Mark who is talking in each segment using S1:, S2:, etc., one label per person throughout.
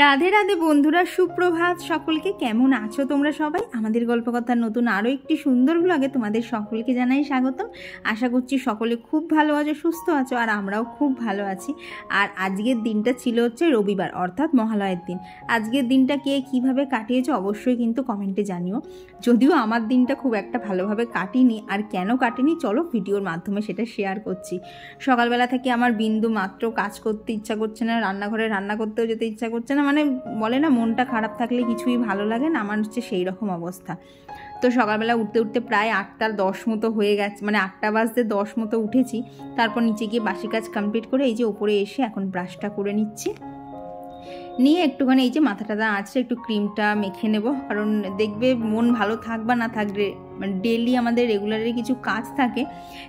S1: রাধে রাধে বন্ধুরা, সুপ্রভাত সকলকে। কেমন আছো তোমরা সবাই? আমাদের গল্পকথার নতুন আরও একটি সুন্দর ব্লগে তোমাদের সকলকে জানাই স্বাগতম। আশা করছি সকলে খুব ভালো আছো, সুস্থ আছো, আর আমরাও খুব ভালো আছি। আর আজকের দিনটা ছিল হচ্ছে রবিবার, অর্থাৎ মহালয়ের দিন। আজকের দিনটা কে কীভাবে কাটিয়েছো অবশ্যই কিন্তু কমেন্টে জানিও। যদিও আমার দিনটা খুব একটা ভালোভাবে কাটিনি, আর কেন কাটিনি চলো ভিডিওর মাধ্যমে সেটা শেয়ার করছি। সকালবেলা থেকে আমার বিন্দু মাত্র কাজ করতে ইচ্ছা করছে না, রান্নাঘরে রান্না করতেও যেতে ইচ্ছা করছে না। মানে বলে না, মনটা খারাপ থাকলে কিছুই ভালো লাগে না, আমার হচ্ছে সেই রকম অবস্থা। তো সকালবেলা উঠতে উঠতে প্রায় 8:10 মতো হয়ে গেছে, মানে 8:10 মতো উঠেছি। তারপর নিচে গিয়ে বাসি কাজ কমপ্লিট করে এই যে উপরে এসে এখন ব্রাশটা করে নিচ্ছি, নিয়ে একটুখানি এই যে মাথাটা আছে একটু ক্রিমটা মেখে নেব। কারণ দেখবে মন ভালো থাক বা না থাকবে, মানে ডেলি আমাদের রেগুলারি কিছু কাজ থাকে,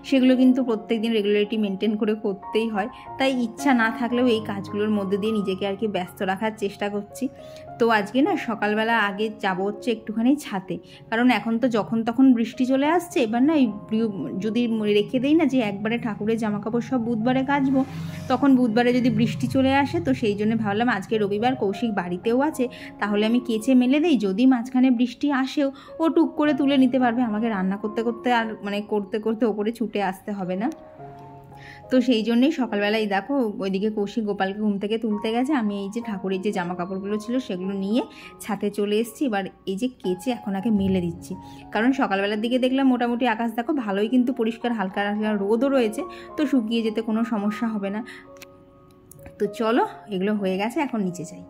S1: সেগুলো কিন্তু প্রত্যেক দিন রেগুলারিটি মেনটেন করে করতেই হয়। তাই ইচ্ছা না থাকলেও এই কাজগুলোর মধ্যে দিয়ে নিজেকে আর কি ব্যস্ত রাখার চেষ্টা করছি। তো আজকে না সকালবেলা আগে যাবো হচ্ছে একটুখানি ছাতে, কারণ এখন তো যখন তখন বৃষ্টি চলে আসছে। এবার না যদি রেখে দেই না যে একবারে ঠাকুরের জামাকাপড় সব বুধবারে কাচবো, তখন বুধবারে যদি বৃষ্টি চলে আসে, তো সেই জন্য ভাবলাম আজকে রবিবার, কৌশিক বাড়িতেও আছে, তাহলে আমি কেচে মেলে দেই। যদি মাঝখানে বৃষ্টি আসেও ও টুক করে তুলে নিতে পারবে, আমাকে রান্না করতে করতে আর মানে করতে করতে ওপরে ছুটে আসতে হবে না। তো সেই জন্যেই সকালবেলায় দেখো ওইদিকে কৌশিক গোপালকে ঘুম থেকে তুলতে গেছে, আমি এই যে ঠাকুরের যে জামা কাপড়গুলো ছিল সেগুলো নিয়ে ছাদে চলে এসেছি। এবার এই যে কেচে এখন আগে মেলে দিচ্ছি, কারণ সকালবেলার দিকে দেখলাম মোটামুটি আকাশ দেখো ভালোই কিন্তু পরিষ্কার, হালকা হালকা রোদও রয়েছে, তো শুকিয়ে যেতে কোনো সমস্যা হবে না। তো চলো এগুলো হয়ে গেছে, এখন নিচে যাই।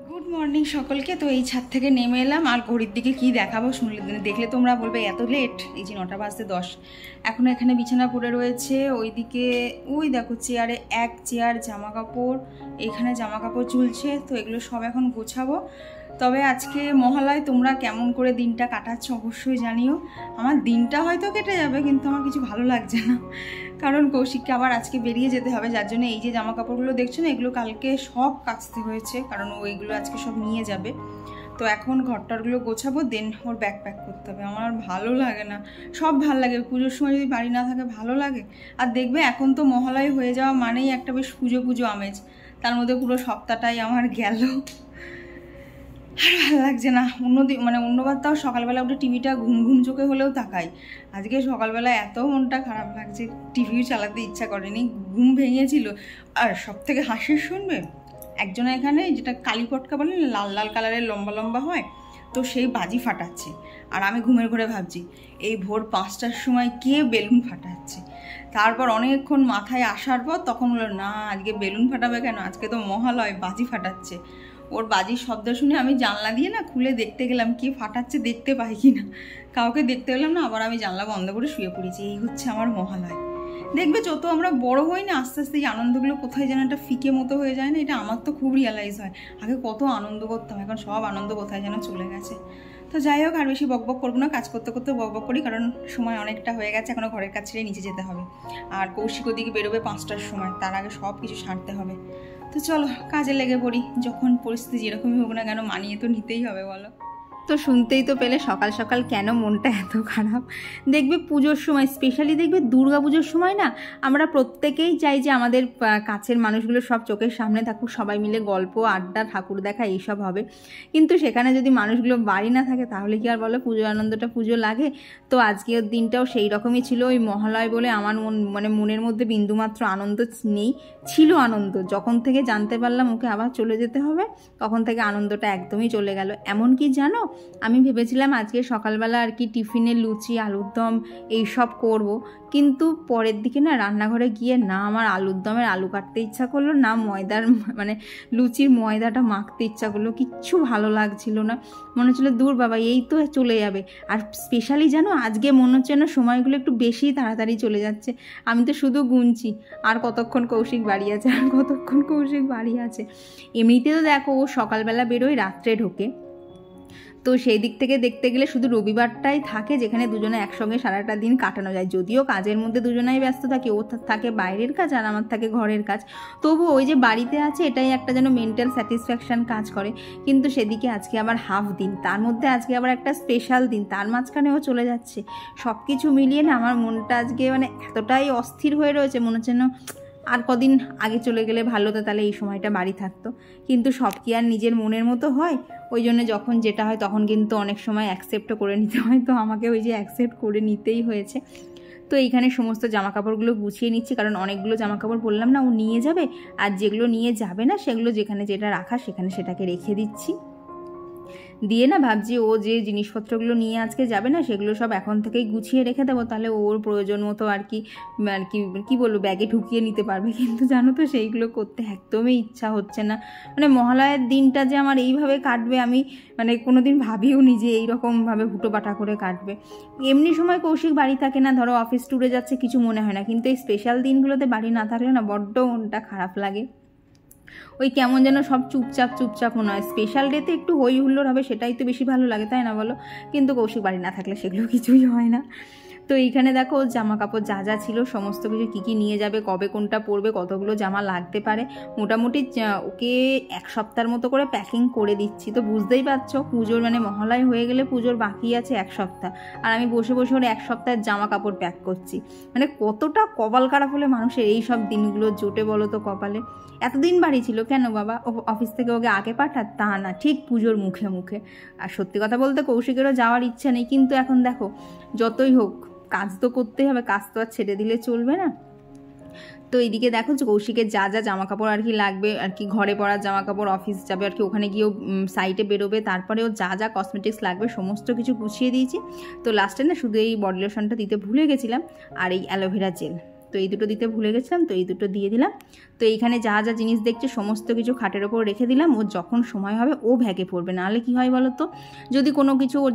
S1: গুড মর্নিং সকলকে। তো এই ছাদ থেকে নেমে এলাম, আর ঘড়ির দিকে কি দেখাবো দেখলে তোমরা বলবে এত লেট। এই যে 9:10 এখনও এখানে বিছানা পড়ে রয়েছে। ওইদিকে ওই দেখো চেয়ারে এক চেয়ার জামা কাপড়, এখানে জামা কাপড় ঝুলছে, তো এগুলো সব এখন গোছাবো। তবে আজকে মহালয়, তোমরা কেমন করে দিনটা কাটাচ্ছ অবশ্যই জানিও। আমার দিনটা হয়তো কেটে যাবে, কিন্তু আমার কিছু ভালো লাগছে না, কারণ কৌশিককে আবার আজকে বেরিয়ে যেতে হবে, যার জন্য এই যে জামা কাপড়গুলো দেখছো না, এগুলো কালকে সব কাচতে হয়েছে, কারণ ওইগুলো আজকে সব নিয়ে যাবে। তো এখন ঘরটারগুলো গোছাবো, দেন ওর ব্যাগ প্যাক করতে হবে। আমার আর ভালো লাগে না, সব ভালো লাগে, পুজোর সময় যদি বাড়ি না থাকে ভালো লাগে। আর দেখবে এখন তো মহালয় হয়ে যাওয়া মানেই একটা বেশ পুজো পুজো আমেজ, তার মধ্যে পুরো সপ্তাহটাই আমার গেল, আর ভালো লাগছে না। অন্যবার তাও সকালবেলা উঠে টিভিটা ঘুম ঘুম চোখে হলেও তাকাই, আজকে সকালবেলা এত মনটা খারাপ লাগছে, টিভিও চালাতে ইচ্ছা করেনি, ঘুম ভেঙেছিল। আর সব থেকে হাসির শুনবে, একজনে এখানে যেটা কালী পটকা বলে, লাল লাল কালারের লম্বা লম্বা হয়, তো সেই বাজি ফাটাচ্ছে। আর আমি ঘুমের ঘরে ভাবছি এই ভোর 5টার সময় কে বেলুন ফাটাচ্ছে। তারপর অনেকক্ষণ মাথায় আসার পর তখন বললো না, আজকে বেলুন ফাটাবে কেন, আজকে তো মহালয়, বাজি ফাটাচ্ছে। ওর বাজির শব্দ শুনে আমি জানলা দিয়ে না খুলে দেখতে গেলাম কে ফাটাচ্ছে, দেখতে পাই কি না। কাউকে দেখতে পেলাম না, আবার আমি জানলা বন্ধ করে শুয়ে পড়েছি। এই হচ্ছে আমার মহালয়। দেখবে যত আমরা বড় হই না, আস্তে আস্তে এই আনন্দগুলো কোথায় যেন একটা ফিকে মতো হয়ে যায় না, এটা আমার তো খুব রিয়ালাইজ হয়। আগে কত আনন্দ করতাম, এখন সব আনন্দ কোথায় যেন চলে গেছে। তো যাই হোক, আর বেশি বকবক করবো না, কাজ করতে করতে বকবক করি, কারণ সময় অনেকটা হয়ে গেছে, এখনও ঘরের কাজ ছেড়ে নিচে যেতে হবে। আর কৌশিক ওদিকে বেরোবে 5টার সময়, তার আগে সব কিছু সারতে হবে। তো চলো কাজে লেগে পড়ি, যখন পরিস্থিতি যেরকমই হোক না কেন মানিয়ে তো নিতেই হবে, বলো। তো শুনতেই তো পেলে সকাল সকাল কেন মনটা এত খারাপ। দেখবে পুজোর সময়, স্পেশালি দেখবে দুর্গা পুজোর সময় না, আমরা প্রত্যেকেই চাই যে আমাদের কাছের মানুষগুলো সব চোখের সামনে থাকুক, সবাই মিলে গল্প আড্ডা ঠাকুর দেখা এইসব হবে। কিন্তু সেখানে যদি মানুষগুলো বাড়ি না থাকে, তাহলে কি আর বলো পুজোর আনন্দটা পুজো লাগে? তো আজকের দিনটাও সেই রকমই ছিল। ওই মহালয় বলে আমার মনের মধ্যে বিন্দুমাত্র আনন্দ নেই। ছিল আনন্দ, যখন থেকে জানতে পারলাম ওকে আবার চলে যেতে হবে, তখন থেকে আনন্দটা একদমই চলে গেল। এমন কি জানো, আমি ভেবেছিলাম আজকে সকালবেলা আর কি টিফিনে লুচি আলুর দম এইসব করব, কিন্তু পরের দিকে না রান্নাঘরে গিয়ে না আমার আলুর দমের আলু কাটতে ইচ্ছা করলো, না ময়দার লুচির ময়দাটা মাখতে ইচ্ছা করলো, কিচ্ছু ভালো লাগছিল না। মনে হচ্ছিলো দূর বাবা, এই তো চলে যাবে। আর স্পেশালি জানো আজকে মনে হচ্ছে না সময়গুলো একটু বেশি তাড়াতাড়ি চলে যাচ্ছে। আমি তো শুধু গুনছি আর কতক্ষণ কৌশিক বাড়ি আছে, আর কতক্ষণ কৌশিক বাড়ি আছে। এমনিতে তো দেখো ও সকালবেলা বেরোয়, রাত্রে ঢোকে, তো সেই দিক থেকে দেখতে গেলে শুধু রবিবারটাই থাকে যেখানে দুজনে একসঙ্গে সারাটা দিন কাটানো যায়। যদিও কাজের মধ্যে দুজনেই ব্যস্ত থাকে, ও থাকে বাইরের কাজ আর আমার থাকে ঘরের কাজ, তবু ওই যে বাড়িতে আছে এটাই একটা যেন মেন্টাল স্যাটিসফ্যাকশান কাজ করে। কিন্তু সেদিকে আজকে আবার হাফ দিন, তার মধ্যে আজকে আবার একটা স্পেশাল দিন, তার মাঝখানেও চলে যাচ্ছে। সব কিছু মিলিয়ে না আমার মনটা আজকে এতটাই অস্থির হয়ে রয়েছে, মনে হচ্ছে না আর কদিন আগে চলে গেলে ভালো হতো, তাহলে এই সময়টা বাড়ি থাকতো। কিন্তু সব কি আর নিজের মনের মতো হয়? ওই জন্য যখন যেটা হয় তখন কিন্তু অনেক সময় অ্যাকসেপ্টও করে নিতে হয়। তো আমাকে ওই যে অ্যাকসেপ্ট করে নিতেই হয়েছে। তো এইখানে সমস্ত জামাকাপড়গুলো গুছিয়ে নিচ্ছি, কারণ অনেকগুলো জামাকাপড় বললাম না ও নিয়ে যাবে, আর যেগুলো নিয়ে যাবে না সেগুলো যেখানে যেটা রাখা সেখানে সেটাকে রেখে দিচ্ছি। দিয়ে না ভাবছি ও যে জিনিসপত্রগুলো নিয়ে আজকে যাবে না সেগুলো সব এখন থেকেই গুছিয়ে রেখে দেবো, তাহলে ওর প্রয়োজন মতো আর কি বলবো ব্যাগে ঢুকিয়ে নিতে পারবে। কিন্তু জানো তো সেইগুলো করতে একদমই ইচ্ছা হচ্ছে না। মানে মহালয়ার দিনটা যে আমার এইভাবে কাটবে আমি মানে কোনো দিন ভাবিও নি যে এইরকমভাবে হুটোপাটা করে কাটবে। এমনি সময় কৌশিক বাড়ি থাকে না, ধরো অফিস ট্যুরে যাচ্ছে কিছু মনে হয় না, কিন্তু এই স্পেশাল দিনগুলোতে বাড়ি না থাকলে না বড্ড মনটা খারাপ লাগে। ওই কেমন যেন সব চুপচাপ মনে হয়। স্পেশাল ডেতে একটু হই হুল্লোড় হবে, সেটাই তো বেশি ভালো লাগে, তাই না বলো? কিন্তু কৌশিক বাড়ি না থাকলে সেগুলো কিছুই হয় না। তো এইখানে দেখো জামা কাপড় যা যা ছিল সমস্ত কিছু কী কী নিয়ে যাবে, কবে কোনটা পরবে, কতগুলো জামা লাগতে পারে, মোটামুটি ওকে এক সপ্তাহের মতো করে প্যাকিং করে দিচ্ছি। তো বুঝতেই পারছো পুজোর মানে মহালয় হয়ে গেলে পুজোর বাকি আছে এক সপ্তাহ, আর আমি বসে বসে ওর এক সপ্তাহের জামা কাপড় প্যাক করছি। মানে কতটা কপাল খারাপ হলে মানুষের এই সব দিনগুলো জোটে বলো তো কপালে। এতদিন বাড়ি ছিল কেন বাবা? অফিস থেকে ওকে আগে পাঠাত? তা না, ঠিক পুজোর মুখে মুখে। আর সত্যি কথা বলতে কৌশিকেরও যাওয়ার ইচ্ছা নেই, কিন্তু এখন দেখো যতই হোক কাজ তো করতেই হবে, কাজ তো আর ছেড়ে দিলে চলবে না। তো এইদিকে দেখো যে কৌশিকের যা যা জামা কাপড় আর কি লাগবে, আর কি ঘরে পরার জামা কাপড়, অফিস যাবে আর কি ওখানে গিয়েও সাইটে বেরোবে, তারপরেও যা যা কসমেটিক্স লাগবে সমস্ত কিছু গুছিয়ে দিয়েছি। তো লাস্টে না শুধু এই বডি লোশনটা দিতে ভুলে গেছিলাম, আর এই অ্যালোভেরা জেল, তো এই দুটো দিতে ভুলে গেছিলাম, তো এই দুটো দিয়ে দিলাম। তো এইখানে যা যা জিনিস দেখছে সমস্ত কিছু খাটের ওপর রেখে দিলাম, ওর যখন সময় হবে ও ভ্যাগে পড়বে। নাহলে কি হয় বলো তো, যদি কোনো কিছু ওর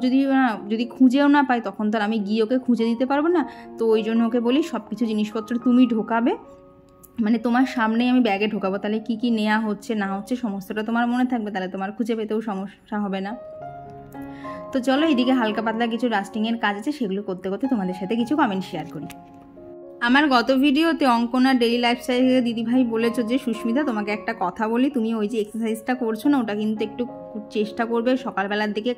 S1: যদি খুঁজেও না পাই তখন তো আর আমি গিয়ে ওকে খুঁজে দিতে পারবো না। তো ওই জন্য ওকে বলি সব কিছু জিনিসপত্র তুমি ঢোকাবে, মানে তোমার সামনেই আমি ব্যাগে ঢোকাবো, তাহলে কি কি নেওয়া হচ্ছে না হচ্ছে সমস্তটা তোমার মনে থাকবে, তাহলে তোমার খুঁজে পেতেও সমস্যা হবে না। তো চলো এদিকে হালকা পাতলা কিছু রাস্টিংয়ের কাজ আছে, সেগুলো করতে করতে তোমাদের সাথে কিছু কমেন্ট শেয়ার করি। আমার গত ভিডিওতে অঙ্কনা ডেইলি লাইফস্টাইল থেকে দিদিভাই বলেছো যে সুস্মিতা তোমাকে একটা কথা বলি, তুমি ওই যে এক্সারসাইজটা করছো না ওটা কিন্তু একটু চেষ্টা করবে সকালবেলার দিকে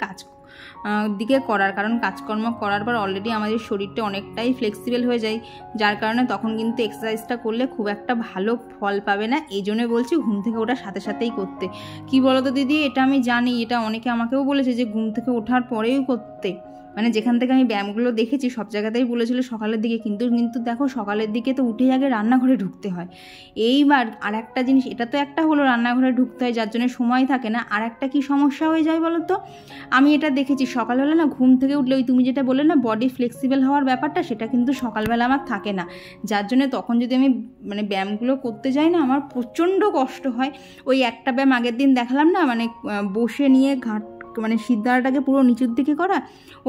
S1: করার, কারণ কাজকর্ম করার পর অলরেডি আমাদের শরীরটা অনেকটাই ফ্লেক্সিবল হয়ে যায়, যার কারণে তখন কিন্তু এক্সারসাইজটা করলে খুব একটা ভালো ফল পাবে না। এই জন্য বলছি ঘুম থেকে ওঠার সাথে সাথেই করতে। কি বলো তো দিদি, এটা আমি জানি, এটা অনেকে আমাকেও বলেছে যে ঘুম থেকে ওঠার পরেই করতে, মানে যেখান থেকে আমি ব্যায়ামগুলো দেখেছি সব জায়গাতেই বলেছিল সকালের দিকে, কিন্তু দেখো সকালের দিকে তো উঠেই আগে রান্নাঘরে ঢুকতে হয়। এইবার আর একটা জিনিস, এটা তো একটা হলো রান্নাঘরে ঢুকতে হয় যার জন্য সময় থাকে না, আর একটা কি সমস্যা হয়ে যায় বলো তো, আমি এটা দেখেছি সকালবেলা না ঘুম থেকে উঠলে ওই তুমি যেটা বললে না বডি ফ্লেক্সিবল হওয়ার ব্যাপারটা, সেটা কিন্তু সকালবেলা আমার থাকে না, যার জন্য তখন যদি আমি মানে ব্যায়ামগুলো করতে যাই না আমার প্রচণ্ড কষ্ট হয়। ওই একটা ব্যায়াম আগের দিন দেখালাম না, মানে বসে নিয়ে মানে সিদ্ধাটাকে পুরো নিচুর দিকে করা,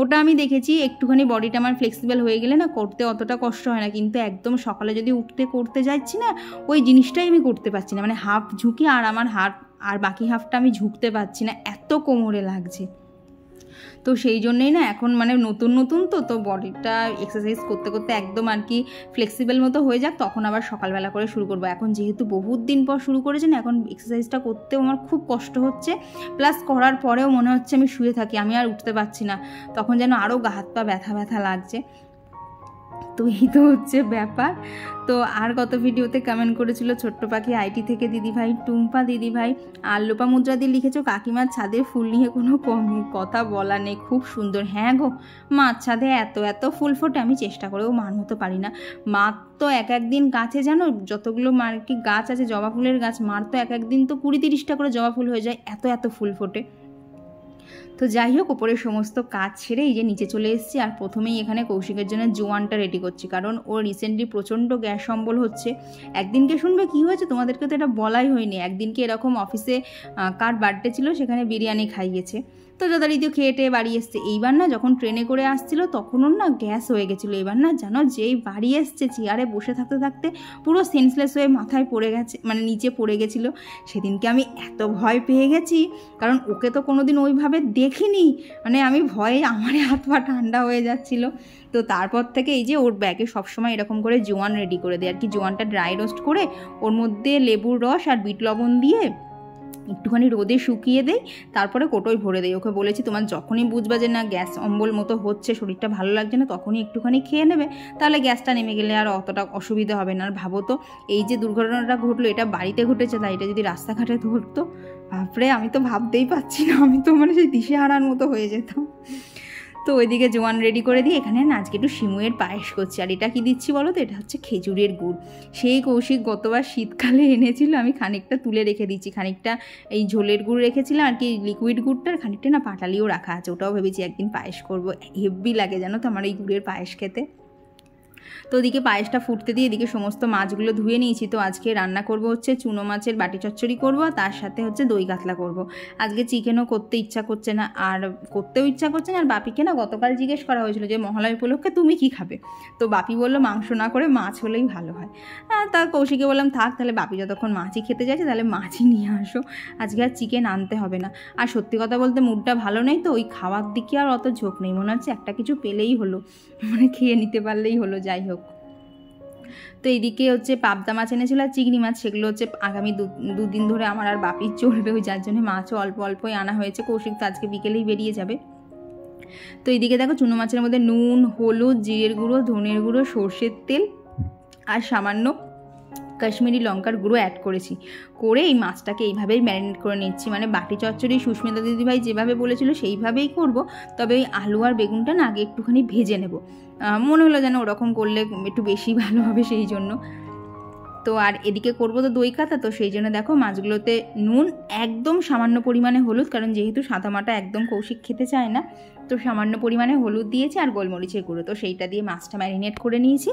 S1: ওটা আমি দেখেছি একটুখানি বডিটা আমার ফ্লেক্সিবল হয়ে গেলে না করতে অতটা কষ্ট হয় না, কিন্তু একদম সকালে যদি করতে যাচ্ছি না ওই জিনিসটাই আমি করতে পারছি না, মানে হাফ ঝুঁকি আর আমার হাত আর বাকি হাফটা আমি ঝুঁকতে পারছি না, এত কোমরে লাগছে। তো সেই জন্যই না এখন মানে নতুন তো বডিটা এক্সারসাইজ করতে করতে একদম আর কি ফ্লেক্সিবল মতো হয়ে যাক, তখন আবার সকালবেলা করে শুরু করবো। এখন যেহেতু বহুত দিন পর শুরু করেছি না, এখন এক্সারসাইজটা করতেও আমার খুব কষ্ট হচ্ছে, প্লাস করার পরেও মনে হচ্ছে আমি শুয়ে থাকি, আমি আর উঠতে পারছি না, তখন যেন আরও গা হাত পা ব্যথা লাগছে। তো এই তো হচ্ছে ব্যাপার। তো আর কত ভিডিওতে কমেন্ট করেছিল ছোট্ট পাখি আইটি থেকে দিদিভাই, টুম্পা দিদিভাই আর লোপা মুদ্রা দিয়ে লিখেছো কাকিমার ছাদের ফুল নিয়ে কোনো কথা বলা নেই, খুব সুন্দর। হ্যাঁ গো, মার ছাদে এত ফুল ফোটে, আমি চেষ্টা করেও মান হতে পারি না। মার তো একদিন গাছে জানো যতগুলো মার কি গাছ আছে জবা ফুলের গাছ, মার তো একদিন তো 20-30টা করে জবা ফুল হয়ে যায়, এত ফুল ফোটে। তো যাই হোক, ওপরের সমস্ত কাজ ছেড়ে এই যে নিচে চলে এসেছি, আর প্রথমেই এখানে কৌশিকের জন্য জোয়ানটা রেডি করছি, কারণ ও রিসেন্টলি প্রচণ্ড গ্যাস অম্বল হচ্ছে। একদিনকে শুনবে কি হয়েছে, তোমাদেরকে তো এটা বলাই হয়নি। একদিনকে এরকম অফিসে কার বার্থডে ছিল সেখানে বিরিয়ানি খাইয়েছে, তো যথারীতি খেয়ে টেয়ে বাড়ি এসছে। এইবার না যখন ট্রেনে করে আসছিল তখন ওর না গ্যাস হয়ে গেছিলো। এবার না জানো যেই বাড়ি এসছে চেয়ারে বসে থাকতে থাকতে পুরো সেন্সলেস হয়ে মাথায় পড়ে গেছে, মানে নিচে পড়ে গেছিলো। সেদিনকে আমি এত ভয় পেয়ে গেছি, কারণ ওকে তো কোনোদিন ওইভাবে দেখিনি, মানে আমি ভয়ে আমার হাত পা ঠান্ডা হয়ে যাচ্ছিলো। তো তারপর থেকে এই যে ওর ব্যাগে সবসময় এরকম করে জোয়ান রেডি করে দেয় আর কি, জোয়ানটা ড্রাই রোস্ট করে ওর মধ্যে লেবুর রস আর বিট লবণ দিয়ে একটুখানি রোদে শুকিয়ে দেই, তারপরে কোটোয় ভরে দেই। ওকে বলেছি তোমার যখনই বুঝবা যে না গ্যাস অম্বল মতো হচ্ছে, শরীরটা ভালো লাগছে না, তখনই একটুখানি খেয়ে নেবে, তাহলে গ্যাসটা নেমে গেলে আর অতটা অসুবিধা হবে না। আর ভাবো তো এই যে দুর্ঘটনাটা ঘটলো এটা বাড়িতে ঘটেছে, তাই এটা যদি রাস্তাঘাটে ধরতো, বাপরে আমি তো ভাবতেই পাচ্ছি না, আমি তো মানে সেই দিশেহারার মতো হয়ে যেতাম। তো ওইদিকে জোয়ান রেডি করে দিয়ে এখানে না আজকে একটু সিমুয়ের পায়েস করছি। আর এটা কি দিচ্ছি বলো তো, এটা হচ্ছে খেজুরের গুড়। সেই কৌশিক গতবার শীতকালে এনেছিল, আমি খানিকটা তুলে রেখে দিচ্ছি, খানিকটা এই ঝোলের গুড় রেখেছিলাম আর কি লিকুইড গুড়টার, খানিকটা না পাটালিও রাখা আছে, ওটাও ভেবেছি একদিন পায়েস করবো। হেব্বি লাগে জানো তো আমার এই গুড়ের পায়েস খেতে। তো ওদিকে পায়েসটা ফুটতে দিয়ে এদিকে সমস্ত মাছগুলো ধুয়ে নিয়েছি। তো আজকে রান্না করব হচ্ছে চুনো মাছের বাটি চচ্চড়ি করবো, তার সাথে হচ্ছে দই কাতলা করব। আজকে চিকেনও করতে ইচ্ছা করছে না, আর করতেও ইচ্ছা করছে না। আর বাপিকে না গতকাল জিজ্ঞেস করা হয়েছিল যে মহালয়া উপলক্ষে তুমি কি খাবে, তো বাপি বললো মাংস না করে মাছ হলেই ভালো হয়। তা কৌশিকে বললাম থাক তাহলে, বাপি যতক্ষণ মাছই খেতে চাইছে তাহলে মাছই নিয়ে আসো, আজকে আর চিকেন আনতে হবে না। আর সত্যি কথা বলতে মুডটা ভালো নেই, তো ওই খাওয়ার দিকে আর অত ঝোঁক নেই, মনে হচ্ছে একটা কিছু পেলেই হলো, মানে খেয়ে নিতে পারলেই হলো। যাই হোক, তো এইদিকে হচ্ছে পাবদা মাছ এনেছিল আর চিংড়ি মাছ, সেগুলো হচ্ছে আগামী দুদিন ধরে আমার আর বাপির চলবে, ওই যার জন্য মাছও অল্প অল্পই আনা হয়েছে। কৌশিক তো আজকে বিকেলেই বেরিয়ে যাবে। তো এইদিকে দেখো চুনো মাছের মধ্যে নুন, হলুদ, জিরের গুঁড়ো, ধনের গুঁড়ো, সর্ষের তেল আর সামান্য কাশ্মীরি লঙ্কার গুঁড়ো অ্যাড করেছি, করে এই মাছটাকে এইভাবেই ম্যারিনেট করে নিচ্ছি। মানে বাটি চচ্চড়ি সুস্মিতা দিদিভাই যেভাবে বলেছিল সেইভাবেই করব, তবে ওই আলু আর বেগুনটা না আগে একটুখানি ভেজে নেব, মনে হলো যেন ওরকম করলে একটু বেশি ভালো হবে, সেই জন্য। তো আর এদিকে করবো তো দই কাতা, তো সেই জন্য দেখো মাছগুলোতে নুন, একদম সামান্য পরিমাণে হলুদ, কারণ যেহেতু সাদামাটা একদম কৌশিক খেতে চায় না, তো সামান্য পরিমাণে হলুদ দিয়েছি আর গোলমরিচের গুঁড়ো, তো সেইটা দিয়ে মাছটা ম্যারিনেট করে নিয়েছি।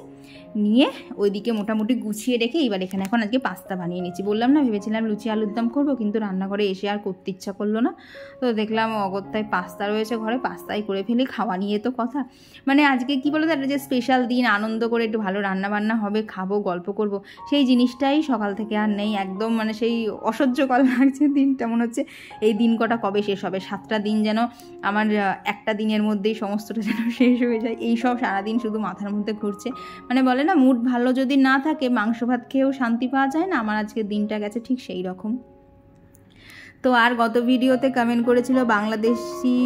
S1: নিয়ে ওইদিকে মোটামুটি গুছিয়ে রেখে এবার এখানে এখন আজকে পাস্তা বানিয়ে নিয়েছি। বললাম না ভেবেছিলাম লুচি আলুর দম করবো, কিন্তু রান্নাঘরে এসে আর করতে ইচ্ছা করলো না, তো দেখলাম অগত্যায় পাস্তা রয়েছে ঘরে, পাস্তাই করে ফেলি, খাওয়া নিয়ে তো কথা। মানে আজকে কি বলো তো, একটা যে স্পেশাল দিন, আনন্দ করে একটু ভালো রান্না বান্না হবে, খাবো, গল্প করব, সেই জিনিসটাই সকাল থেকে আর নেই। একদম মানে সেই অসহ্যকর লাগছে দিনটা, মনে হচ্ছে এই দিন কটা কবে শেষ হবে। 7টা দিন যেন আমার একটা দিনের মধ্যেই সমস্তটা যেন শেষ হয়ে যায়, এই সব সারাদিন শুধু মাথার মধ্যে ঘুরছে। মানে বলে না মুড ভালো যদি না থাকে মাংস ভাত খেয়েও শান্তি পাওয়া যায় না, আমার আজকে দিনটা গেছে ঠিক সেই রকম। তো আর গত ভিডিওতে কমেন্ট করেছিল বাংলাদেশি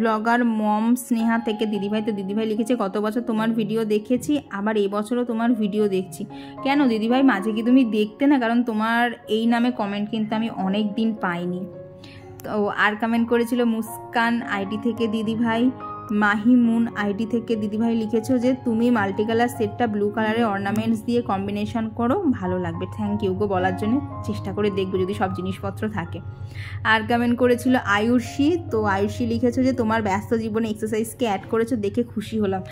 S1: ব্লগার মম স্নেহা থেকে দিদিভাই, তো দিদিভাই লিখেছে গত বছর তোমার ভিডিও দেখেছি, আবার এই বছরও তোমার ভিডিও দেখছি। কেন দিদিভাই, মাঝে কি তুমি দেখতে না? কারণ তোমার এই নামে কমেন্ট কিন্তু আমি অনেক দিন পাইনি। তো আর কমেন্ট করেছিল মুস্কান আইডি থেকে দিদিভাই, মাহিমুন আইডি থেকে দিদিভাই লিখেছো যে তুমি মাল্টি কালার সেটটা ব্লু কালারের অর্নামেন্টস দিয়ে কম্বিনেশন করো, ভালো লাগবে। থ্যাংক ইউ গো বলার জন্য, চেষ্টা করে দেখবো যদি সব জিনিসপত্র থাকে। আর কমেন্ট করেছিল আয়ুষী, তো আয়ুষী লিখেছো যে তোমার ব্যস্ত জীবনে এক্সারসাইজকে অ্যাড করেছো, দেখে খুশি হলাম।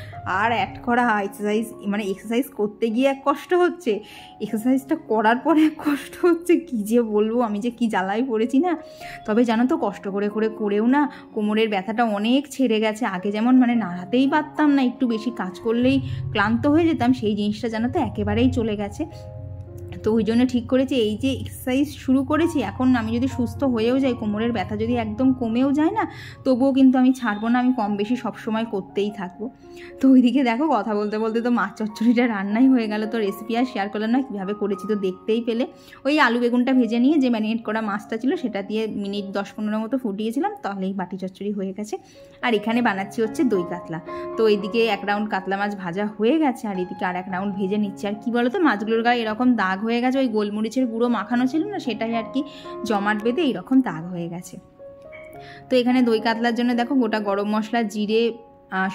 S1: আর অ্যাড করা এক্সারসাইজ, মানে এক্সারসাইজ করতে গিয়ে এক কষ্ট হচ্ছে, এক্সারসাইজটা করার পরে এক কষ্ট হচ্ছে, কী যে বলবো, আমি যে কী জ্বালায় পড়েছি না। তবে জানো তো কষ্ট করে করেও না কোমরের ব্যথাটা অনেক ছেড়ে গেছে। আগে যেমন মানে নাড়াতেই পারতাম না, একটু বেশি কাজ করলেই ক্লান্ত হয়ে যেতাম, সেই জিনিসটা জানো তো একেবারেই চলে গেছে। তো ওই জন্য ঠিক করেছি এই যে এক্সারসাইজ শুরু করেছি, এখন আমি যদি সুস্থ হয়েও যাই, কোমরের ব্যথা যদি একদম কমেও যায় না, তবুও কিন্তু আমি ছাড়বো না, আমি কম বেশি সবসময় করতেই থাকবো। তো ওইদিকে দেখো কথা বলতে বলতে তো মাছ চচ্চড়িটা রান্নাই হয়ে গেল। তো রেসিপি আর শেয়ার করলাম না, কীভাবে করেছি তো দেখতেই পেলে। ওই আলু বেগুনটা ভেজে নিয়ে যে ম্যারিনেট করা মাছটা ছিল সেটা দিয়ে মিনিট 10-15 মতো ফুটিয়েছিলাম, তাহলেই বাটি চচ্চড়ি হয়ে গেছে। আর এখানে বানাচ্ছি হচ্ছে দই কাতলা। তো এইদিকে এক রাউন্ড কাতলা মাছ ভাজা হয়ে গেছে, আর এদিকে আর এক রাউন্ড ভেজে নিচ্ছি। আর কি বলো তো, মাছগুলোর গায়ে এরকম দাগ হয়ে গেছে, ওই গোলমরিচের গুঁড়ো মাখানো ছিল না, সেটাই আর কি জমাট বেঁধে এইরকম দাগ হয়ে গেছে। তো এখানে দই কাতলার জন্য দেখো গোটা গরম মশলা, জিরে,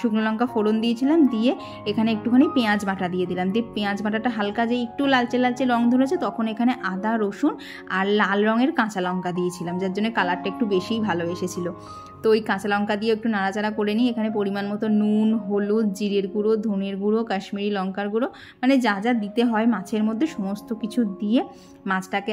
S1: শুকনো লঙ্কা ফোড়ন দিয়েছিলাম, দিয়ে এখানে একটুখানি পেঁয়াজ বাটা দিয়ে দিলাম। দিয়ে পেঁয়াজ বাটাটা হালকা যে একটু লালচে লালচে রং ধরেছে, তখন এখানে আদা, রসুন আর লাল রঙের কাঁচা লঙ্কা দিয়েছিলাম, যার জন্য কালারটা একটু বেশিই ভালো এসেছিলো। তো ওই কাঁচা লঙ্কা দিয়ে একটু নাড়াচাড়া করে নিই। এখানে পরিমাণ মতো নুন, হলুদ, জিরের গুঁড়ো, ধনের গুঁড়ো, কাশ্মীরি লঙ্কার গুঁড়ো, মানে যা যা দিতে হয় মাছের মধ্যে সমস্ত কিছু দিয়ে মাছটাকে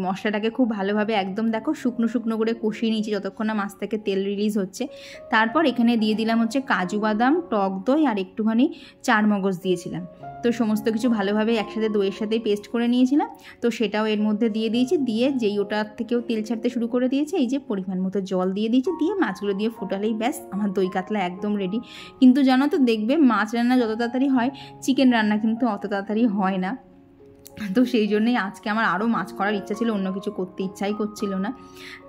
S1: মশলাটাকে খুব ভালোভাবে একদম দেখো শুকনো শুকনো করে কষিয়ে নিয়েছি যতক্ষণ না মাছ থেকে তেল রিলিজ হচ্ছে। তারপর এখানে দিয়ে দিলাম হচ্ছে কাজু বাদাম, টক দই আর একটুখানি চারমগজ দিয়েছিলাম। তো সমস্ত কিছু ভালোভাবে একসাথে দইয়ের সাথেই পেস্ট করে নিয়েছিলাম, তো সেটাও এর মধ্যে দিয়ে দিয়েছি। দিয়ে যেই ওটার থেকেও তেল ছাড়তে শুরু করে দিয়েছে, এই যে পরিমাণ মতো জল দিয়ে দিয়েছি, দিয়ে মাছগুলো দিয়ে ফোটালেই ব্যাস আমার দই কাতলা একদম রেডি। কিন্তু জানো তো, দেখবে মাছ রান্না যত তাড়াতাড়ি হয় চিকেন রান্না কিন্তু অত তাড়াতাড়ি হয় না। তো সেই জন্যই আজকে আমার আরও মাছ করার ইচ্ছা ছিল, অন্য কিছু করতে ইচ্ছাই করছিল না।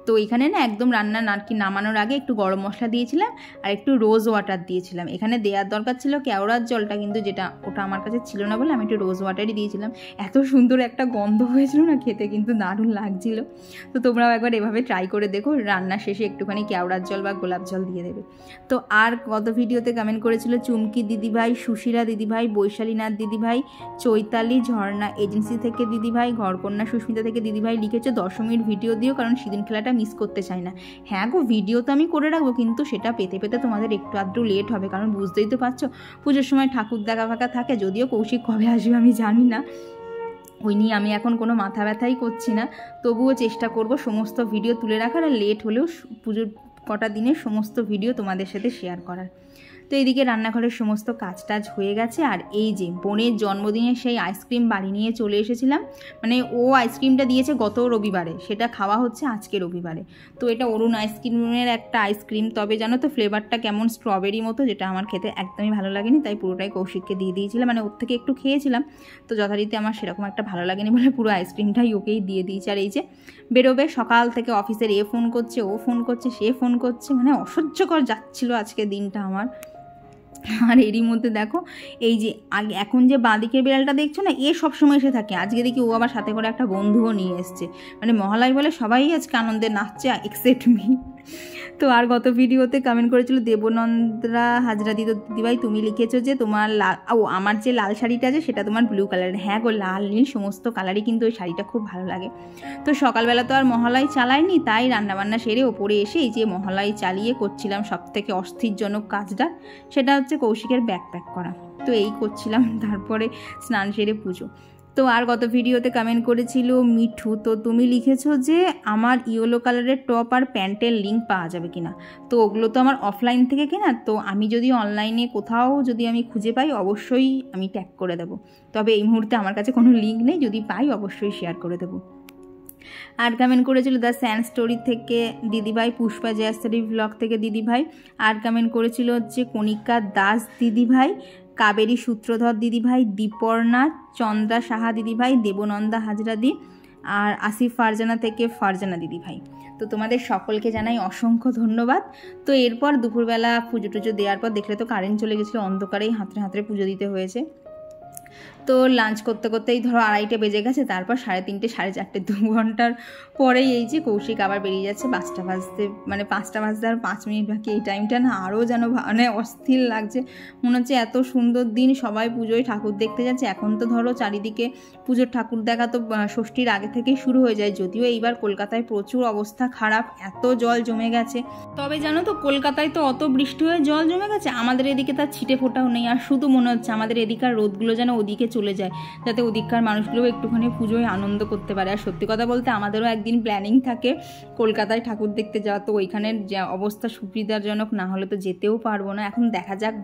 S1: তো এখানে না একদম রান্না নামানোর আগে একটু গরম মশলা দিয়েছিলাম আর একটু রোজ ওয়াটার দিয়েছিলাম। এখানে দেওয়ার দরকার ছিল কেওড়ার জলটা, কিন্তু ওটা আমার কাছে ছিল না বলে আমি একটু রোজ ওয়াটারই দিয়েছিলাম। এত সুন্দর একটা গন্ধ হয়েছিল না, খেতে কিন্তু দারুণ লাগছিল। তো তোমরাও একবার এভাবে ট্রাই করে দেখো, রান্না শেষে একটুখানি কেওড়ার জল বা গোলাপ জল দিয়ে দেবে। তো আর গত ভিডিওতে কমেন্ট করেছিল চুমকি দিদিভাই, সুশীলা দিদিভাই, বৈশালীনাথ দিদিভাই, চৈতালি ঝর্ণা এজেন্সি থেকে দিদিভাই, ঘরকন্যা সুস্মিতা থেকে দিদিভাই লিখেছে দশমীর ভিডিও দিও, কারণ সেদিন খেলাটা মিস করতে চাই না। হ্যাঁ গো, ভিডিও তো আমি করে রাখবো, কিন্তু সেটা পেতে পেতে তোমাদের একটু আধটু লেট হবে, কারণ বুঝতেই তো পারছো পুজোর সময় ঠাকুর দেখা ফাঁকা থাকে। যদিও কৌশিক কবে আসবে আমি জানি না, ওই নিয়ে আমি এখন কোনো মাথা ব্যথাই করছি না। তবুও চেষ্টা করব সমস্ত ভিডিও তুলে রাখার, আর লেট হলেও পুজোর কটা দিনের সমস্ত ভিডিও তোমাদের সাথে শেয়ার করার। তো এইদিকে রান্নাঘরের সমস্ত কাজ টাজ হয়ে গেছে। আর এই যে বোনের জন্মদিনে সেই আইসক্রিম বাড়ি নিয়ে চলে এসেছিলাম, মানে ও আইসক্রিমটা দিয়েছে গত রবিবারে, সেটা খাওয়া হচ্ছে আজকে রবিবারে। তো এটা অরুণ আইসক্রিমের একটা আইসক্রিম, তবে জানো তো ফ্লেভারটা কেমন স্ট্রবেরি মতো, যেটা আমার খেতে একদমই ভালো লাগেনি, তাই পুরোটাই কৌশিককে দিয়ে দিয়েছিলাম। মানে ওর থেকে একটু খেয়েছিলাম, তো যথারীতি আমার সেরকম একটা ভালো লাগেনি বলে পুরো আইসক্রিমটাই ওকেই দিয়ে দিয়েছি। আর এই যে বেরোবে সকাল থেকে অফিসের এ ফোন করছে, ও ফোন করছে, সে ফোন করছে, মানে অসহ্যকর যাচ্ছিল আজকে দিনটা আমার। আর এরই মধ্যে দেখো এই যে আগে এখন যে বাঁদিকের বিড়ালটা দেখছো না, এ সবসময় এসে থাকে, আজকে দেখি ও আবার সাথে করে একটা বন্ধুও নিয়ে এসছে। মানে মহালয় বলে সবাই আজকে আনন্দে নাচছে, এক্সেপ্ট মি। তো আর গত ভিডিওতে কমেন্ট করেছিল দেবনন্দরা হাজরা দিদিভাই, তুমি লিখেছো যে তোমার আমার যে লাল শাড়িটা আছে সেটা তোমার ব্লু কালারের। হ্যাঁ গো, লাল নীল সমস্ত কালারই কিন্তু ওই শাড়িটা খুব ভালো লাগে। তো সকালবেলা তো আর মহালয় চালাইনি, তাই রান্নাবান্না সেরে ওপরে এসে এই যে মহালয় চালিয়ে করছিলাম সব থেকে অস্থিরজনক কাজটা, সেটা হচ্ছে কৌশিকের ব্যাকপ্যাক করা। তো এই করছিলাম, তারপরে স্নান সেরে পুজো। তো আর গত ভিডিওতে কমেন্ট করেছিল মিঠু, তো তুমি লিখেছো যে আমার ইয়েলো কালারের টপ আর প্যান্টের লিঙ্ক পাওয়া যাবে কিনা। তো ওগুলো তো আমার অফলাইন থেকে কেনা, তো আমি যদি অনলাইনে কোথাও যদি আমি খুঁজে পাই অবশ্যই আমি ট্যাগ করে দেবো, তবে এই মুহূর্তে আমার কাছে কোনো লিঙ্ক নেই, যদি পাই অবশ্যই শেয়ার করে দেবো। আর কমেন্ট করেছিল দ্য স্যান্ড স্টোরি থেকে দিদিভাই, পুষ্পা জয়াস্টারি ব্লগ থেকে দিদিভাই। আর কমেন্ট করেছিল হচ্ছে কণিকা দাস দিদিভাই, কাবেরী সূত্রধর দিদিভাই, দীপর্ণা চন্দ্রা সাহা দিদিভাই, দেবনন্দা হাজরাদি, আর আসিফ ফারজানা থেকে ফারজানা দিদিভাই। তো তোমাদের সকলকে জানাই অসংখ্য ধন্যবাদ। তো এরপর দুপুরবেলা পুজো টুজো দেওয়ার পর দেখলে তো কারেন্ট চলে গেছিলো, অন্ধকারেই হাতড়ে হাতড়ে পুজো দিতে হয়েছে। তো লাঞ্চ করতে করতেই ধরো 2:30 বেজে গেছে, তারপর 3:30 4:30 2 ঘন্টার পরেই এই যে কৌশিক আবার বেরিয়ে যাচ্ছে 5টা বাজতে, মানে 5টা বাজতে আর 5 মিনিট বাকি। এই টাইমটা না আরও যেন মানে অস্থির লাগছে, মনে হচ্ছে এত সুন্দর দিন, সবাই পুজোয় ঠাকুর দেখতে যাচ্ছে। এখন তো ধরো চারিদিকে পুজোর ঠাকুর দেখা তো ষষ্ঠীর আগে থেকেই শুরু হয়ে যায়, যদিও এইবার কলকাতায় প্রচুর অবস্থা খারাপ, এত জল জমে গেছে। তবে জানো তো কলকাতায় তো অত বৃষ্টি হয়ে জল জমে গেছে, আমাদের এদিকে তার ছিটে ফোটাও নেই। আর শুধু মনে হচ্ছে আমাদের এদিকার রোদগুলো যেন ওদিকে চলে যায়, যাতে ওদিককার মানুষগুলো একটুখানি পুজোয় আনন্দ করতে পারে। আর সত্যি কথা বলতে আমাদেরও একদিন প্ল্যানিং থাকে কলকাতায় ঠাকুর দেখতে যাওয়া, তো ওইখানের যে অবস্থা সুবিধাজনক না হলে তো যেতেও পারবো না। এখন দেখা যাক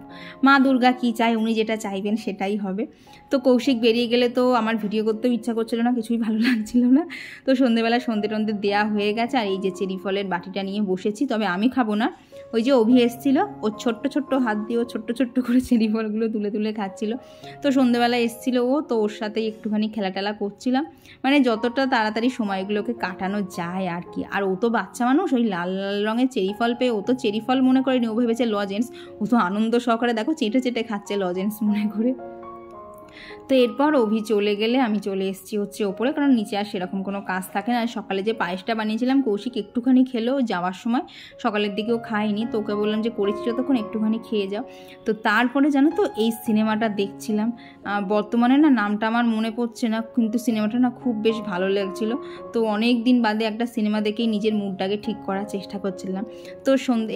S1: মা দুর্গা কী চায়, উনি যেটা চাইবেন সেটাই হবে। তো কৌশিক বেরিয়ে গেলে তো আমার ভিডিও করতেও ইচ্ছা করছিল না, কিছুই ভালো লাগছিল না। তো সন্ধ্যেবেলা সন্ধ্যে টন্ধে দেওয়া হয়ে গেছে, আর এই যে চেরি ফলের বাটিটা নিয়ে বসেছি, তবে আমি খাবো না। ওই যে অভি এসেছিল, ওর ছোট্ট ছোট্ট হাত দিয়ে ও ছোট্ট ছোট্ট করে চেরি ফলগুলো তুলে তুলে খাচ্ছিল। তো সন্ধ্যেবেলা এসেছিল ও, তো ওর সাথে একটুখানি খেলাটেলা করছিলাম, মানে যতটা তাড়াতাড়ি সময়গুলোকে কাটানো যায় আর কি। আর ও তো বাচ্চা মানুষ, ওই লাল লাল রঙের চেরি ফল পেয়ে ও তো চেরি ফল মনে করেনি, ও ভেবেছে লজেন্স। ও তো আনন্দ সহকারে দেখো চেটে চেটে খাচ্ছে লজেন্স মনে করে। তো এরপর অভি চলে গেলে আমি চলে এসেছি হচ্ছে ওপরে, কারণ নিচে আর সেরকম কোনো কাজ থাকে না। সকালে যে পায়েসটা বানিয়েছিলাম কৌশিক একটুখানি খেলো যাওয়ার সময়, সকালের দিকেও খাইনি, তো ওকে বললাম যে করেছি যতক্ষণ একটুখানি খেয়ে যাও। তো তারপরে জানো তো এই সিনেমাটা দেখছিলাম, বর্তমানে না নামটা আমার মনে পড়ছে না, কিন্তু সিনেমাটা না খুব বেশ ভালো লাগছিলো। তো অনেক দিন বাদে একটা সিনেমা দেখেই নিজের মুডটাকে ঠিক করার চেষ্টা করছিলাম। তো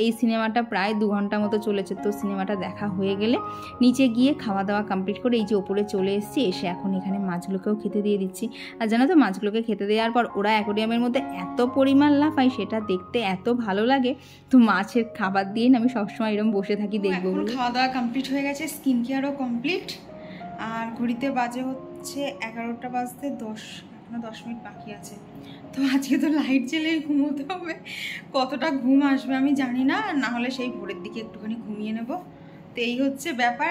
S1: এই সিনেমাটা প্রায় 2 ঘন্টা মতো চলেছে। তো সিনেমাটা দেখা হয়ে গেলে নিচে গিয়ে খাওয়া দাওয়া কমপ্লিট করে এই যে ওপরে চলে এসেছি, এসে এখন এখানে মাছগুলোকেও খেতে দিয়ে দিচ্ছি। আর জানো তো মাছগুলোকে খেতে দেওয়ার পর ওরা অ্যাকোরিয়ামের মধ্যে এত পরিমাণ লাফায়, সেটা দেখতে এত ভালো লাগে। তো মাছের খাবার দিয়ে আমি সবসময় এরকম বসে থাকি দেখবো। খাওয়া দাওয়া কমপ্লিট হয়ে গেছে, স্কিন কেয়ারও কমপ্লিট, আর ঘড়িতে বাজে হচ্ছে 11টা বাজতে 10 মিনিট বাকি আছে। তো আজকে তো লাইট জ্বেলেই ঘুমোতে হবে, কতটা ঘুম আসবে আমি জানি না, না হলে সেই ভোরের দিকে একটুখানি ঘুমিয়ে নেব। তো এই হচ্ছে ব্যাপার।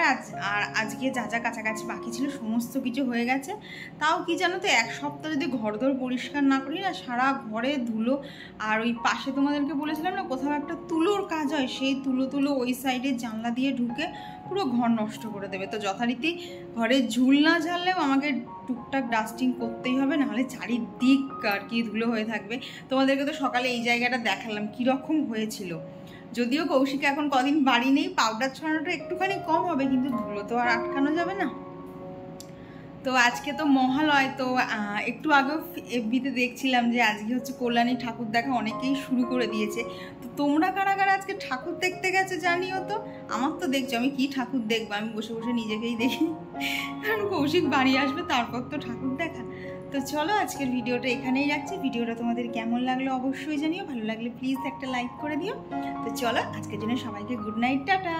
S1: আর আজকে যা যা কাছাকাছি বাকি ছিল সমস্ত কিছু হয়ে গেছে। তাও কি জানো তো, এক সপ্তাহ যদি ঘরদোর পরিষ্কার না করি না, সারা ঘরে ধুলো। আর ওই পাশে তোমাদেরকে বলেছিলাম না কোথাও একটা তুলোর কাজ হয়, সেই তুলো ওই সাইডে জানলা দিয়ে ঢুকে পুরো ঘর নষ্ট করে দেবে। তো যথারীতি ঘরে ঝুল না ঝাড়লেও আমাকে টুকটাক ডাস্টিং করতেই হবে, নাহলে চারিদিক আর কি ধুলো হয়ে থাকবে। তোমাদেরকে তো সকালে এই জায়গাটা দেখালাম কীরকম হয়েছিল। যদিও কৌশিক এখন কদিন বাড়ি নেই, পাউডার ছড়ানোটা একটুখানি কম হবে, কিন্তু ধুলো তো আর আটকানো যাবে না। তো আজকে তো মহালয়, তো একটু আগেও এফবিতে দেখছিলাম যে আজকে হচ্ছে কল্যাণী ঠাকুর দেখা অনেকেই শুরু করে দিয়েছে। তো তোমরা কারা কারা আজকে ঠাকুর দেখতে গেছো জানিও তো। আমার তো দেখছো, আমি কি ঠাকুর দেখবো, আমি বসে বসে নিজেকেই দেখি, কারণ কৌশিক বাড়ি আসবে তারপর তো ঠাকুর দেখা। তো চলো আজকের ভিডিওটা এখানেই রাখছি। ভিডিওটা তোমাদের কেমন লাগলো অবশ্যই জানিও, ভালো লাগলে প্লিজ একটা লাইক করে দিও। তো চলো আজকের জন্য সবাইকে গুড নাইট, টাটা।